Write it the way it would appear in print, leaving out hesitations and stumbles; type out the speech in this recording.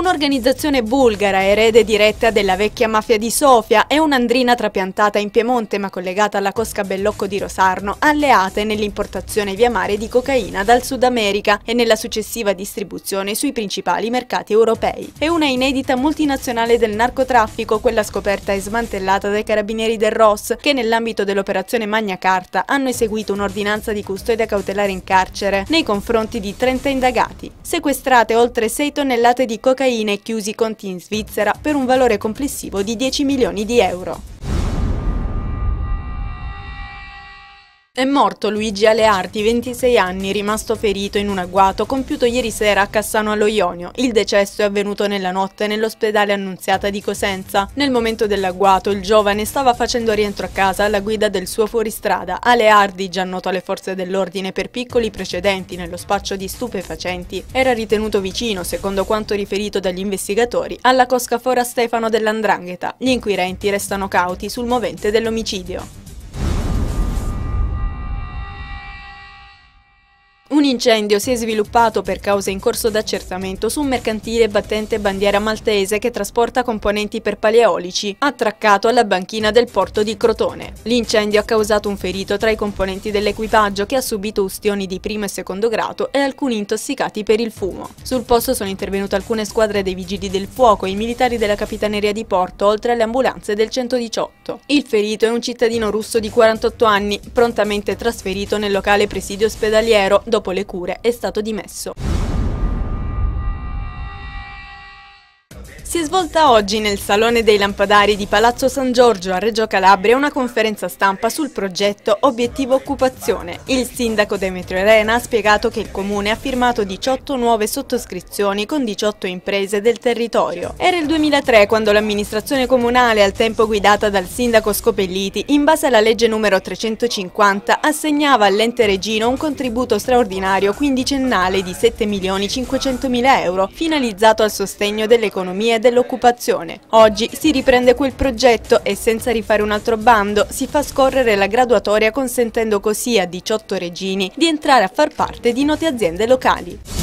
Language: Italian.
Un'organizzazione bulgara, erede diretta della vecchia mafia di Sofia, e un'andrina trapiantata in Piemonte ma collegata alla cosca Bellocco di Rosarno, alleate nell'importazione via mare di cocaina dal Sud America e nella successiva distribuzione sui principali mercati europei. È una inedita multinazionale del narcotraffico, quella scoperta e smantellata dai carabinieri del ROS, che nell'ambito dell'operazione Magna Carta hanno eseguito un'ordinanza di custodia cautelare in carcere nei confronti di 30 indagati. Sequestrate oltre 6 tonnellate di cocaina e chiusi conti in Svizzera per un valore complessivo di 10 milioni di euro. È morto Luigi Aleardi, 26 anni, rimasto ferito in un agguato compiuto ieri sera a Cassano allo Ionio. Il decesso è avvenuto nella notte nell'ospedale Annunziata di Cosenza. Nel momento dell'agguato il giovane stava facendo rientro a casa alla guida del suo fuoristrada. Aleardi, già noto alle forze dell'ordine per piccoli precedenti nello spaccio di stupefacenti, era ritenuto vicino, secondo quanto riferito dagli investigatori, alla cosca Fora Stefano dell''Ndrangheta. Gli inquirenti restano cauti sul movente dell'omicidio. Un incendio si è sviluppato per cause in corso d'accertamento su un mercantile battente bandiera maltese che trasporta componenti per paleolici, attraccato alla banchina del porto di Crotone. L'incendio ha causato un ferito tra i componenti dell'equipaggio, che ha subito ustioni di primo e secondo grado, e alcuni intossicati per il fumo. Sul posto sono intervenute alcune squadre dei vigili del fuoco e i militari della Capitaneria di Porto, oltre alle ambulanze del 118. Il ferito è un cittadino russo di 48 anni, prontamente trasferito nel locale presidio ospedaliero. Dopo le cure è stato dimesso. Si è svolta oggi nel Salone dei Lampadari di Palazzo San Giorgio a Reggio Calabria una conferenza stampa sul progetto Obiettivo Occupazione. Il sindaco Demetrio Arena ha spiegato che il comune ha firmato 18 nuove sottoscrizioni con 18 imprese del territorio. Era il 2003 quando l'amministrazione comunale, al tempo guidata dal sindaco Scopelliti, in base alla legge numero 350, assegnava all'ente Regino un contributo straordinario quindicennale di 7.500.000 euro finalizzato al sostegno dell'economia e dell'occupazione. Oggi si riprende quel progetto e, senza rifare un altro bando, si fa scorrere la graduatoria, consentendo così a 18 regini di entrare a far parte di note aziende locali.